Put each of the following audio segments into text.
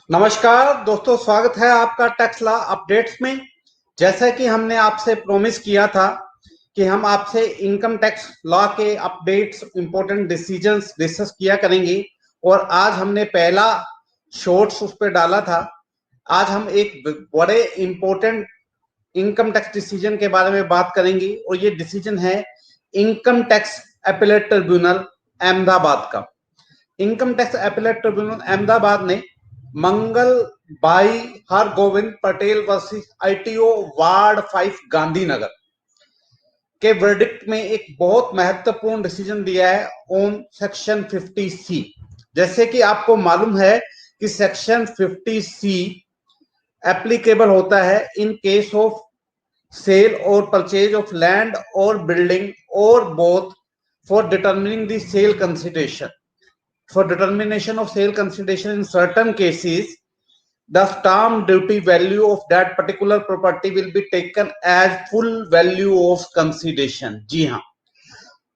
नमस्कार दोस्तों, स्वागत है आपका टैक्स लॉ अपडेट्स में। जैसा कि हमने आपसे प्रॉमिस किया था कि हम आपसे इनकम टैक्स लॉ के अपडेट्स, इंपॉर्टेंट डिसीजंस डिस्कस किया करेंगे और आज हमने पहला शॉर्ट्स उस पर डाला था। आज हम एक बड़े इंपॉर्टेंट इनकम टैक्स डिसीजन के बारे में बात करेंगे और ये डिसीजन है income tax appellate tribunal Ahmedabad का। Income tax appellate tribunal Ahmedabad ने Mangal Bhai Hargovind Patel versus ITO ward 5 Gandhinagar के वर्डिक्ट में एक बहुत महत्वपूर्ण डिसीजन दिया है ऑन सेक्शन 50C। जैसे कि आपको मालूम है कि सेक्शन 50C एप्लीकेबल होता है इन केस ऑफ सेल और परचेज ऑफ लैंड और बिल्डिंग और both for determining the sale consideration. For determination of sale consideration in certain cases, the stamp duty value of that particular property will be taken as full value of consideration। जी हाँ,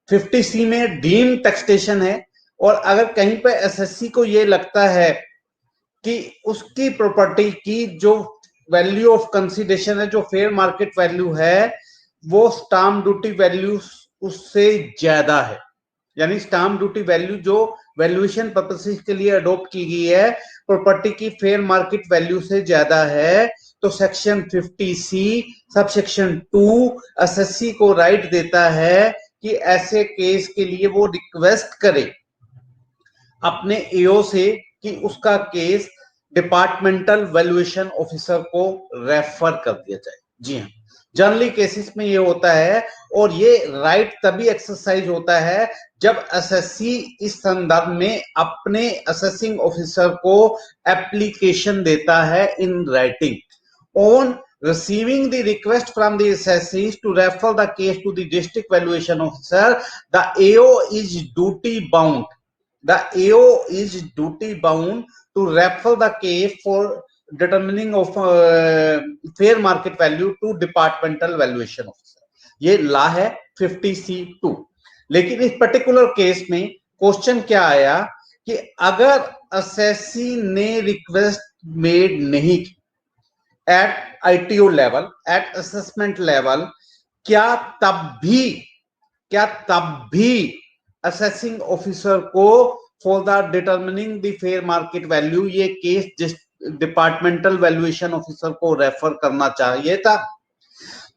50C में deem taxation है और अगर कहीं पे SSC को ये लगता है कि उसकी प्रॉपर्टी की जो वैल्यू ऑफ कंसिडरेशन है, जो फेयर मार्केट वैल्यू है, वो स्टाम्प ड्यूटी वैल्यू उससे ज्यादा है, यानी स्टाम्प ड्यूटी वैल्यू जो वैल्यूएशन पर्पसेस के लिए अडॉप्ट की गई है प्रॉपर्टी की फेयर मार्केट वैल्यू से ज्यादा है, तो section 50C sub section 2 SSC को राइट देता है कि ऐसे केस के लिए वो रिक्वेस्ट करे अपने एओ से कि उसका केस डिपार्टमेंटल वैल्यूएशन ऑफिसर को रेफर कर दिया जाए। जी हाँ, जनरली केसेस में ये होता है और ये राइट तभी एक्सरसाइज होता है जब एसएससी इस संदर्भ में अपने असेसिंग ऑफिसर को एप्लीकेशन देता है in writing. On receiving the request from the assessees to refer the case to the district valuation officer, the AO is duty bound. The AO is duty bound to refer the case for determining of fair market value to departmental valuation officer। ये ला है 50C2। लेकिन इस particular case में question क्या आया कि अगर assessee ने रिक्वेस्ट मेड नहीं की at ITO level, at assessment level, क्या तब भी असेसिंग ऑफिसर को for the determining the fair market value ये केस डिपार्टमेंटल वैल्यूएशन ऑफिसर को रेफर करना चाहिए था।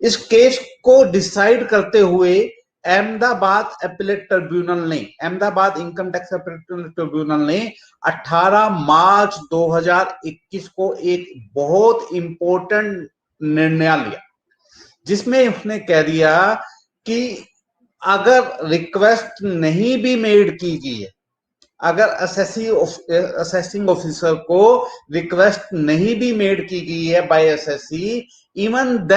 इस केस को डिसाइड करते हुए अहमदाबाद अपीलेट ट्रिब्यूनल ने, Ahmedabad income tax appellate tribunal ने 18 मार्च 2021 को एक बहुत इंपॉर्टेंट निर्णय लिया, जिसमें उसने कह दिया कि अगर रिक्वेस्ट नहीं भी मेड की गई है, अगर असेसिंग ऑफिसर को रिक्वेस्ट नहीं भी मेड की गई है by SSC, even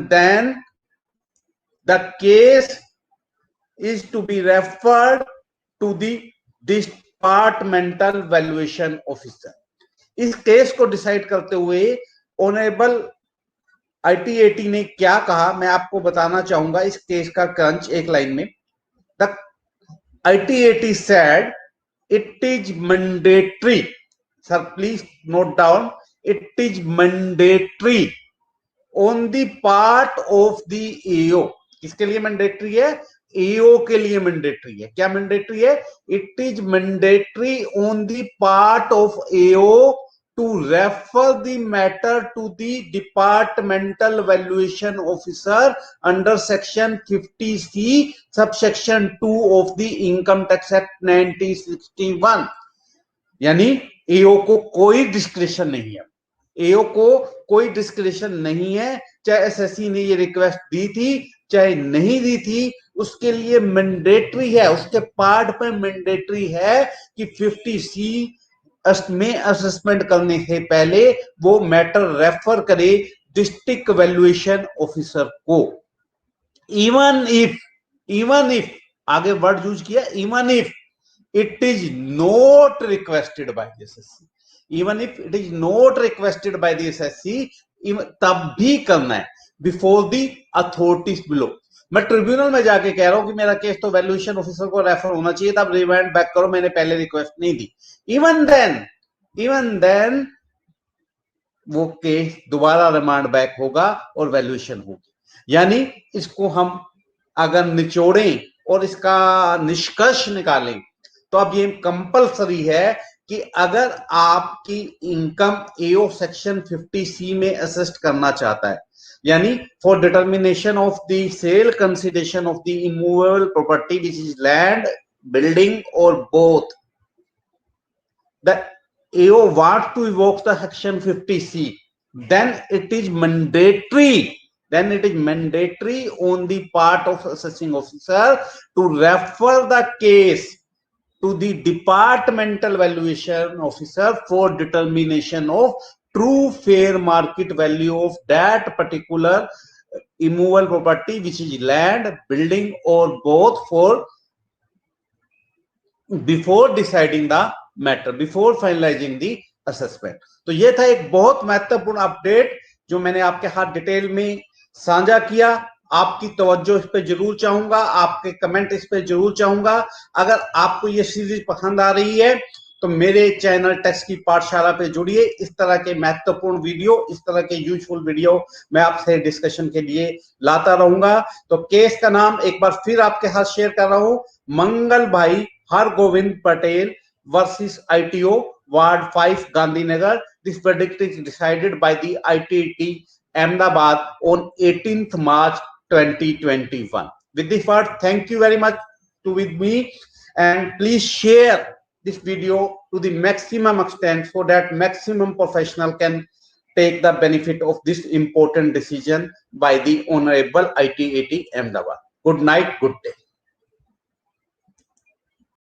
then the case is to be referred to the departmental valuation officer। इस केस को डिसाइड करते हुए ऑनरेबल आईटीएटी ने क्या कहा मैं आपको बताना चाहूंगा। इस केस का क्रंच एक लाइन में, the ITAT said it is mandatory, sir please note down, it is mandatory on the part of the AO। किसके लिए मैंडेटरी है? एओ के लिए मैंडेटरी है। क्या मैंडेटरी है? It is mandatory on the part of AO to refer the matter to the departmental valuation officer under section 50C sub section 2 of the income tax act 1961। यानी एओ को कोई डिस्क्रिशन नहीं है, एओ को कोई डिस्क्रिशन नहीं है, चाहे एसएससी ने ये रिक्वेस्ट दी थी चाहे नहीं दी थी, उसके लिए मैंडेटरी है, उसके पार्ट पे मैंडेटरी है कि 50C में असेसमेंट करने से पहले वो मैटर रेफर करे डिस्ट्रिक्ट वैल्यूएशन ऑफिसर को। इवन इफ आगे वर्ड यूज किया, even if it is not requested by the SSC, even if it is not requested by the SSC, तब भी करना है बिफोर दी अथॉरिटीज बिलो। मैं tribunal में जाके कह रहा हूं कि मेरा केस तो वैल्यूएशन ऑफिसर को रेफर होना चाहिए, तब रिमांड बैक करो, मैंने पहले रिक्वेस्ट नहीं दी। इवन देन इवन देन वो केस दोबारा रिमांड बैक होगा और वैल्यूएशन होगी। यानी इसको हम अगर निचोड़ें और इसका निष्कर्ष निकालें तो अब ये कंपलसरी है कि अगर आपकी इनकम एओ सेक्शन 50C में असिस्ट करना चाहता है, यानी for determination of the sale consideration of the immovable property which is land, building और both, the AO wants to evoke the section 50C, then it is mandatory on the part of assessing officer to refer the case to the departmental valuation officer for determination of true fair market value of that particular immovable property, which is land, building or both, for before deciding the matter, before finalizing the assessment. तो ये था एक बहुत महत्वपूर्ण update जो मैंने आपके साथ डिटेल में साझा किया। आपकी तवज्जो इस पे जरूर चाहूंगा, आपके कमेंट इस पे जरूर चाहूंगा। अगर आपको ये सीरीज पसंद आ रही है तो मेरे चैनल टैक्स की पाठशाला पे जुड़िए। इस तरह के महत्वपूर्ण वीडियो, इस तरह के यूजफुल वीडियो मैं आपसे डिस्कशन के लिए लाता रहूंगा। तो केस का नाम एक बार फिर आपके साथ शेयर कर रहा हूं, Mangal Bhai Hargovind Patel versus ITO Ward 5 Gandhinagar. This verdict is decided by the ITT Ahmedabad on 18th March 2021. With this word, thank you very much to with me, and please share this video to the maximum extent so that maximum professional can take the benefit of this important decision by the Honorable ITAT Ahmedabad. Good night, good day.